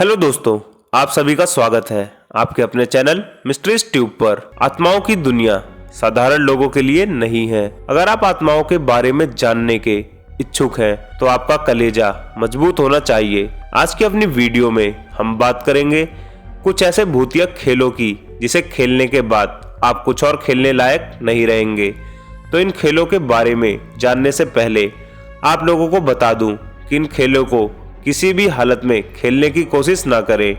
Hello दोस्तों, आप सभी का स्वागत है आपके अपने चैनल मिस्ट्रीज ट्यूब पर। आत्माओं की दुनिया साधारण लोगों के लिए नहीं है। अगर आप आत्माओं के बारे में जानने के इच्छुक हैं तो आपका कलेजा मजबूत होना चाहिए। आज की अपनी वीडियो में हम बात करेंगे कुछ ऐसे भूतिया खेलों की जिसे खेलने के बाद आप कुछ और खेलने लायक नहीं रहेंगे। तो इन खेलों के बारे में जानने से पहले आप लोगों को बता दूं कि इन खेलों को किसी भी हालत में खेलने की कोशिश ना करें।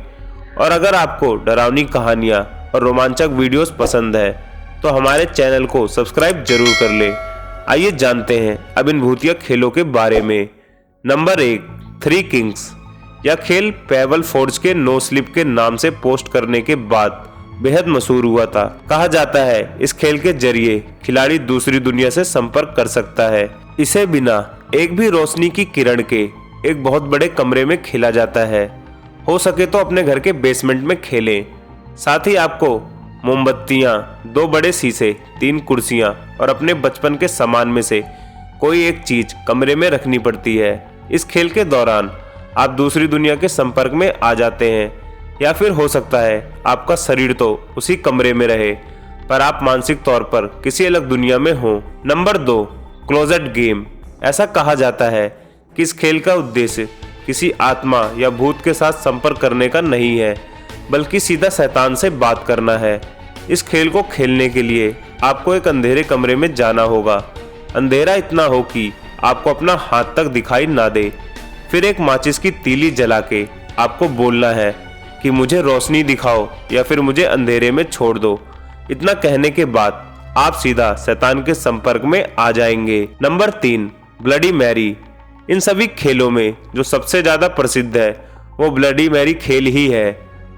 और अगर आपको डरावनी कहानियां और रोमांचक वीडियोस पसंद है तो हमारे चैनल को सब्सक्राइब जरूर कर लें। आइए जानते हैं अब इन भूतिया खेलों के बारे में। Number 1, three Kings. यह खेल पेबल फोर्ज के नो स्लिप के नाम से पोस्ट करने के बाद बेहद मशहूर हुआ था। कहा जाता है इस खेल के जरिए खिलाड़ी दूसरी दुनिया से संपर्क कर सकता है। इसे बिना एक भी रोशनी की किरण के एक बहुत बड़े कमरे में खेला जाता है। हो सके तो अपने घर के बेसमेंट में खेलें। साथ ही आपको मोमबत्तियां, 2 बड़े शीशे, 3 कुर्सियां और अपने बचपन के सामान में से कोई एक चीज कमरे में रखनी पड़ती है। इस खेल के दौरान आप दूसरी दुनिया के संपर्क में आ जाते हैं, या फिर हो सकता है आपका शरीर तो उसी कमरे में रहे पर आप मानसिक तौर पर किसी अलग दुनिया में हो। Number 2, closet game. ऐसा कहा जाता है कि इस खेल का उद्देश्य किसी आत्मा या भूत के साथ संपर्क करने का नहीं है, बल्कि सीधा शैतान से बात करना है। इस खेल को खेलने के लिए आपको एक अंधेरे कमरे में जाना होगा। अंधेरा इतना हो कि आपको अपना हाथ तक दिखाई ना दे। फिर एक माचिस की तीली जला के आपको बोलना है कि मुझे रोशनी दिखाओ या फिर मुझे अंधेरे में छोड़ दो। इतना कहने के बाद आप सीधा शैतान के संपर्क में आ जाएंगे। Number 3, bloody Mary. इन सभी खेलों में जो सबसे ज्यादा प्रसिद्ध है वो ब्लडी मैरी खेल ही है।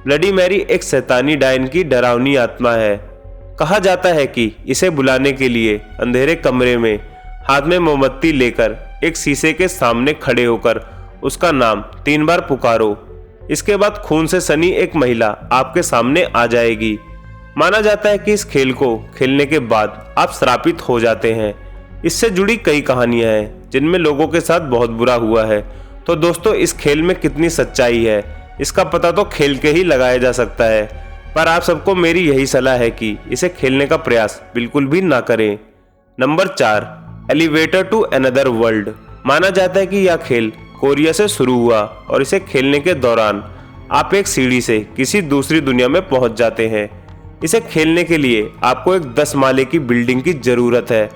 ब्लडी मैरी एक शैतानी डायन की डरावनी आत्मा है। कहा जाता है कि इसे बुलाने के लिए अंधेरे कमरे में हाथ में मोमबत्ती लेकर एक शीशे के सामने खड़े होकर उसका नाम 3 बार पुकारो। इसके बाद खून से सनी एक महिला आपके सामने आ जाएगी। माना जाता है कि इस खेल को खेलने के बाद आप श्रापित हो जाते हैं। इससे जुड़ी कई कहानियां हैं जिनमें लोगों के साथ बहुत बुरा हुआ है। तो दोस्तों, इस खेल में कितनी सच्चाई है इसका पता तो खेल के ही लगाया जा सकता है, पर आप सबको मेरी यही सलाह है कि इसे खेलने का प्रयास बिल्कुल भी ना करें। Number 4, elevator to another world. माना जाता है कि यह खेल कोरिया से शुरू हुआ और इसे खेलने के दौरान आप एक सीढ़ी से किसी दूसरी दुनिया में पहुंच जाते हैं। इसे खेलने के लिए आपको एक 10 माले की बिल्डिंग की जरूरत है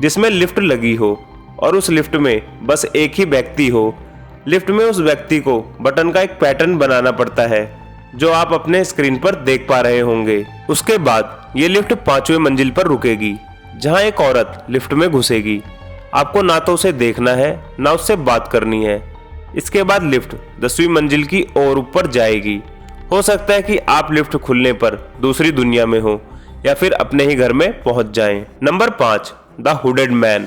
जिसमें लिफ्ट लगी हो और उस लिफ्ट में बस एक ही व्यक्ति हो। लिफ्ट में उस व्यक्ति को बटन का एक पैटर्न बनाना पड़ता है जो आप अपने स्क्रीन पर देख पा रहे होंगे। उसके बाद ये लिफ्ट 5वें मंजिल पर रुकेगी जहां एक औरत लिफ्ट में घुसेगी। आपको ना तो उसे देखना है ना उससे बात करनी है। इसके बाद लिफ्ट 10वीं मंजिल की ओर ऊपर जाएगी। हो सकता है कि आप लिफ्ट खुलने पर दूसरी दुनिया में हो या फिर अपने ही घर में पहुंच जाएं। Number 5, the hooded man.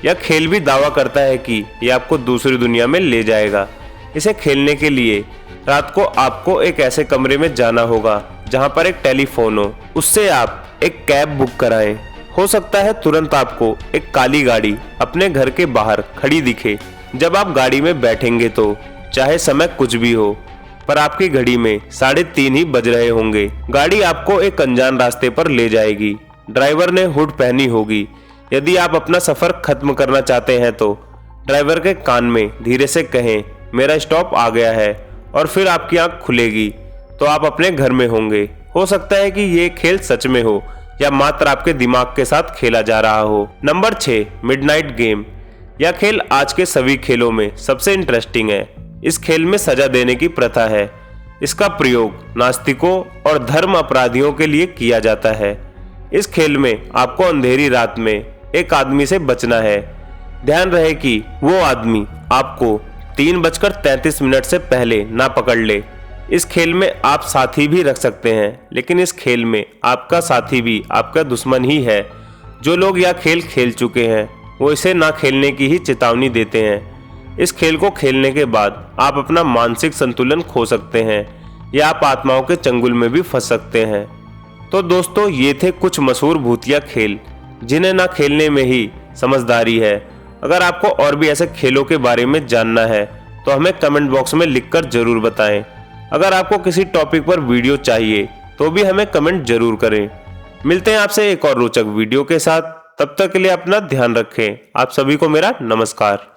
यह खेल भी दावा करता है कि यह आपको दूसरी दुनिया में ले जाएगा। इसे खेलने के लिए रात को आपको एक ऐसे कमरे में जाना होगा जहां पर एक टेलीफोन हो। उससे आप एक कैब बुक कराएं। हो सकता है तुरंत आपको एक काली गाड़ी अपने घर के बाहर खड़ी दिखे। जब आप गाड़ी में बैठेंगे तो चाहे समय कुछ भी हो, पर आपकी घड़ी में 3:30 ही बज रहे होंगे। गाड़ी आपको एक अनजान रास्ते पर ले जाएगी। ड्राइवर ने हुड पहनी होगी। यदि आप अपना सफर खत्म करना चाहते हैं तो ड्राइवर के कान में धीरे से कहें मेरा स्टॉप आ गया है, और फिर आपकी आंख खुलेगी तो आप अपने घर में होंगे। हो सकता है कि ये खेल सच में हो या मात्र आपके दिमाग के साथ खेला जा रहा हो। Number 6, midnight game. यह खेल आज के सभी खेलों में सबसे इंटरेस्टिंग है। इस खेल में सजा देने की प्रथा है। इसका प्रयोग नास्तिकों और धर्म अपराधियों के लिए किया जाता है। इस खेल में आपको अंधेरी रात में एक आदमी से बचना है। ध्यान रहे कि वो आदमी आपको 3:33 से पहले ना पकड़ ले। इस खेल में आप साथी भी रख सकते हैं, लेकिन इस खेल में आपका साथी भी आपका दुश्मन ही है। जो लोग यह खेल खेल चुके हैं वो इसे ना खेलने की ही चेतावनी देते हैं। इस खेल को खेलने के बाद आप अपना मानसिक संतुलन खो सकते हैं या आप आत्माओं के चंगुल में भी फंस सकते हैं। तो दोस्तों, ये थे कुछ मशहूर भूतिया खेल जिन्हें ना खेलने में ही समझदारी है। अगर आपको और भी ऐसे खेलों के बारे में जानना है तो हमें कमेंट बॉक्स में लिखकर जरूर बताएं। अगर आपको किसी टॉपिक पर वीडियो चाहिए तो भी हमें कमेंट जरूर करें। मिलते हैं आपसे एक और रोचक वीडियो के साथ। तब तक के लिए अपना ध्यान रखें। आप सभी को मेरा नमस्कार।